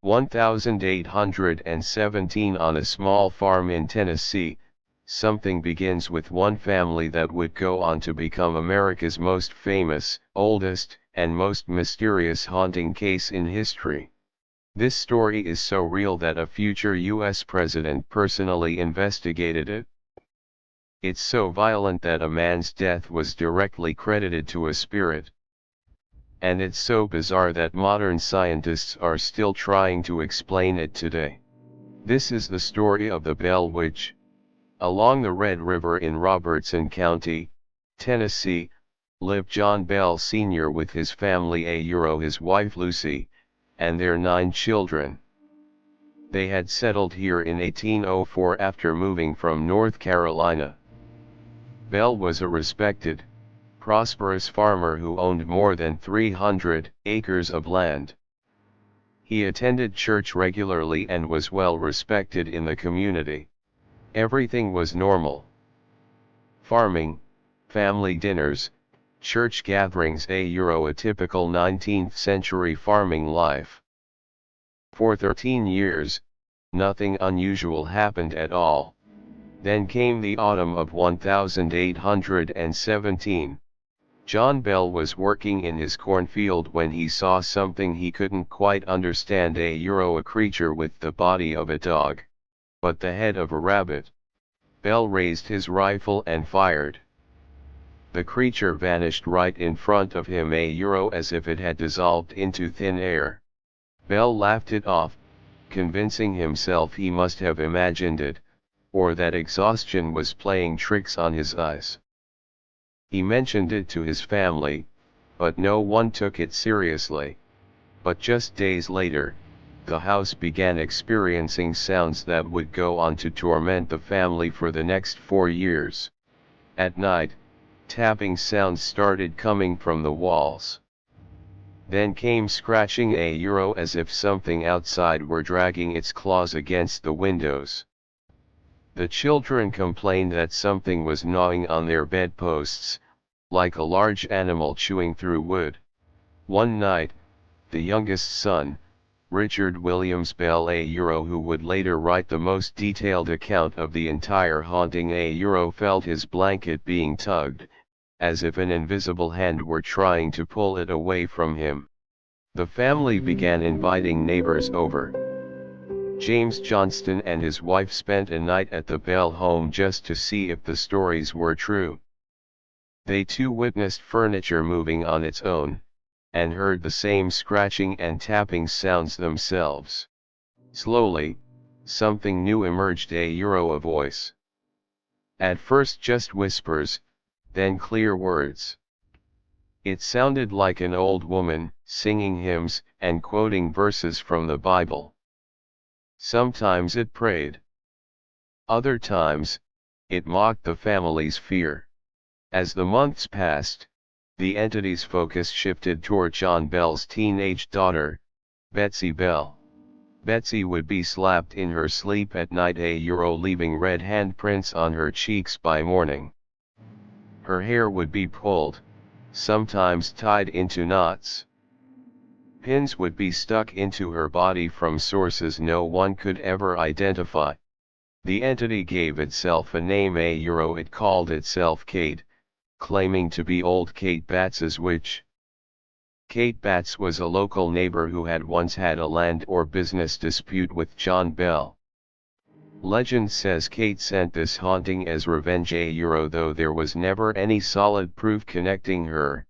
1817. On a small farm in Tennessee, something begins with one family that would go on to become America's most famous, oldest, and most mysterious haunting case in history. This story is so real that a future U.S. president personally investigated it. It's so violent that a man's death was directly credited to a spirit. And it's so bizarre that modern scientists are still trying to explain it today. This is the story of the Bell Witch. Along the Red River in Robertson County, Tennessee, lived John Bell Sr. with his family, his wife Lucy, and their 9 children. They had settled here in 1804 after moving from North Carolina. Bell was a respected, prosperous farmer who owned more than 300 acres of land. He attended church regularly and was well respected in the community. Everything was normal. Farming, family dinners, church gatherings, a typical 19th century farming life. For 13 years, nothing unusual happened at all. Then came the autumn of 1817. John Bell was working in his cornfield when he saw something he couldn't quite understand, a creature with the body of a dog, but the head of a rabbit. Bell raised his rifle and fired. The creature vanished right in front of him, as if it had dissolved into thin air. Bell laughed it off, convincing himself he must have imagined it, or that exhaustion was playing tricks on his eyes. He mentioned it to his family, but no one took it seriously. But just days later, the house began experiencing sounds that would go on to torment the family for the next 4 years. At night, tapping sounds started coming from the walls. Then came scratching, as if something outside were dragging its claws against the windows. The children complained that something was gnawing on their bedposts, like a large animal chewing through wood. One night, the youngest son, Richard Williams Bell, who would later write the most detailed account of the entire haunting, felt his blanket being tugged, as if an invisible hand were trying to pull it away from him. The family began inviting neighbors over. James Johnston and his wife spent a night at the Bell home just to see if the stories were true. They too witnessed furniture moving on its own, and heard the same scratching and tapping sounds themselves. Slowly, something new emerged, a voice. At first just whispers, then clear words. It sounded like an old woman, singing hymns and quoting verses from the Bible. Sometimes it prayed. Other times, it mocked the family's fear. As the months passed, the entity's focus shifted toward John Bell's teenage daughter, Betsy Bell. Betsy would be slapped in her sleep at night, leaving red handprints on her cheeks by morning. Her hair would be pulled, sometimes tied into knots. Pins would be stuck into her body from sources no one could ever identify. The entity gave itself a name, it called itself Kate, claiming to be old Kate Batts's witch. Kate Batts was a local neighbor who had once had a land or business dispute with John Bell. Legend says Kate sent this haunting as revenge, though there was never any solid proof connecting her,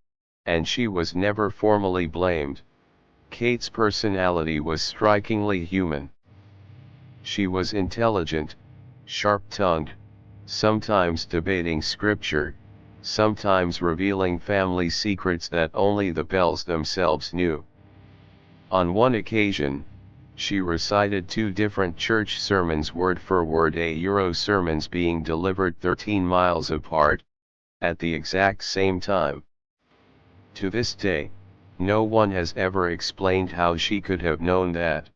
and she was never formally blamed. Kate's personality was strikingly human. She was intelligent, sharp-tongued, sometimes debating scripture, sometimes revealing family secrets that only the Bells themselves knew. On one occasion, she recited 2 different church sermons word for word, sermons being delivered 13 miles apart, at the exact same time. To this day, no one has ever explained how she could have known that.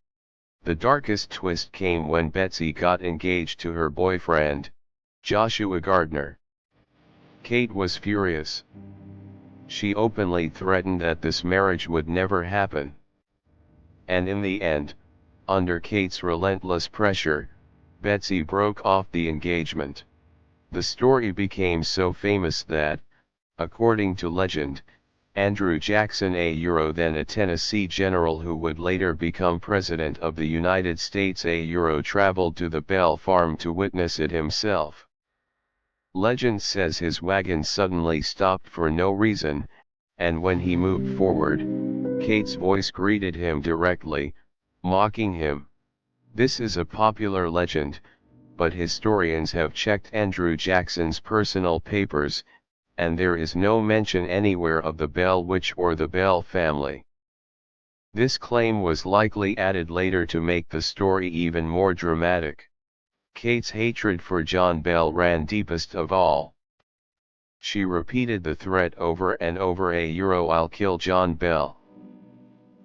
The darkest twist came when Betsy got engaged to her boyfriend, Joshua Gardner. Kate was furious. She openly threatened that this marriage would never happen. And in the end, under Kate's relentless pressure, Betsy broke off the engagement. The story became so famous that, according to legend, Andrew Jackson, then a Tennessee general who would later become President of the United States, traveled to the Bell farm to witness it himself. Legend says his wagon suddenly stopped for no reason, and when he moved forward, Kate's voice greeted him directly, mocking him. This is a popular legend, but historians have checked Andrew Jackson's personal papers, and there is no mention anywhere of the Bell Witch or the Bell family. This claim was likely added later to make the story even more dramatic. Kate's hatred for John Bell ran deepest of all. She repeated the threat over and over, I'll kill John Bell.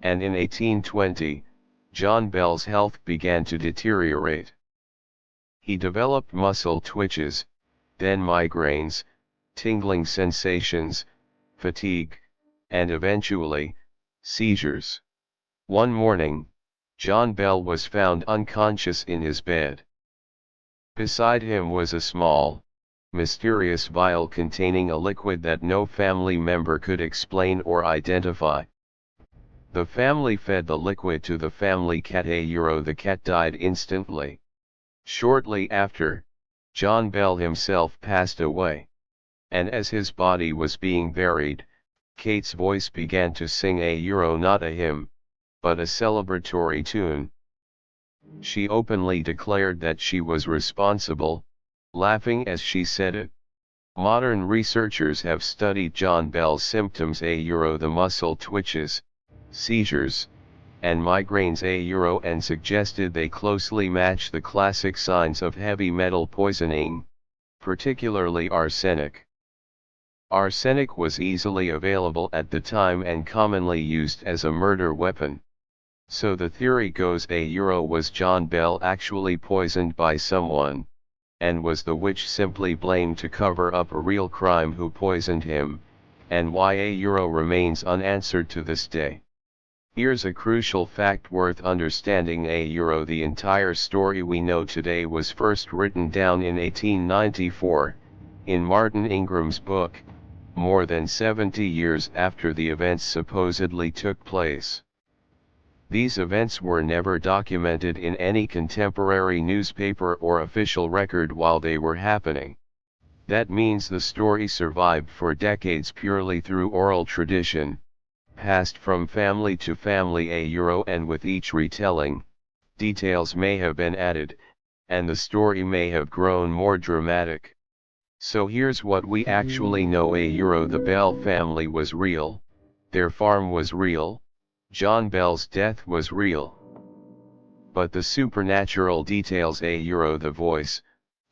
And in 1820, John Bell's health began to deteriorate. He developed muscle twitches, then migraines, tingling sensations, fatigue, and eventually, seizures. One morning, John Bell was found unconscious in his bed. Beside him was a small, mysterious vial containing a liquid that no family member could explain or identify. The family fed the liquid to the family cat, the cat died instantly. Shortly after, John Bell himself passed away. And as his body was being buried, Kate's voice began to sing not a hymn, but a celebratory tune. She openly declared that she was responsible, laughing as she said it. Modern researchers have studied John Bell's symptoms, the muscle twitches, seizures, and migraines, and suggested they closely match the classic signs of heavy metal poisoning, particularly arsenic. Arsenic was easily available at the time and commonly used as a murder weapon. So the theory goes, was John Bell actually poisoned by someone, and was the witch simply blamed to cover up a real crime who poisoned him, and why remains unanswered to this day. Here's a crucial fact worth understanding, the entire story we know today was first written down in 1894, in Martin Ingram's book, more than 70 years after the events supposedly took place. These events were never documented in any contemporary newspaper or official record while they were happening. That means the story survived for decades purely through oral tradition, passed from family to family, and with each retelling, details may have been added, and the story may have grown more dramatic. So here's what we actually know, the Bell family was real, their farm was real, John Bell's death was real. But the supernatural details, the voice,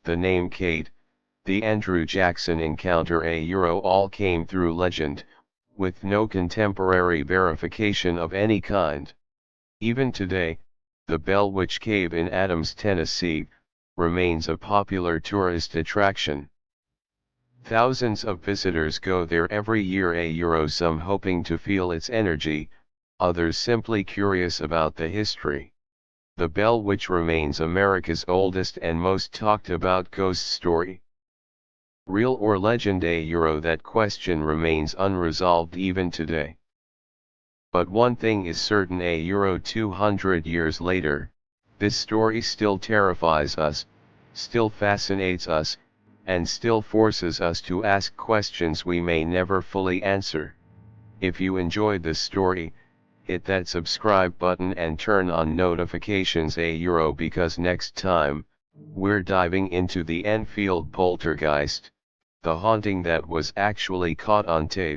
the name Kate, the Andrew Jackson encounter, all came through legend, with no contemporary verification of any kind. Even today, the Bell Witch Cave in Adams, Tennessee, remains a popular tourist attraction. Thousands of visitors go there every year, some hoping to feel its energy, others simply curious about the history. The Bell Witch remains America's oldest and most talked about ghost story. Real or legend, that question remains unresolved even today. But one thing is certain, 200 years later, this story still terrifies us, still fascinates us, and still forces us to ask questions we may never fully answer. If you enjoyed this story, hit that subscribe button and turn on notifications, because next time, we're diving into the Enfield poltergeist, the haunting that was actually caught on tape.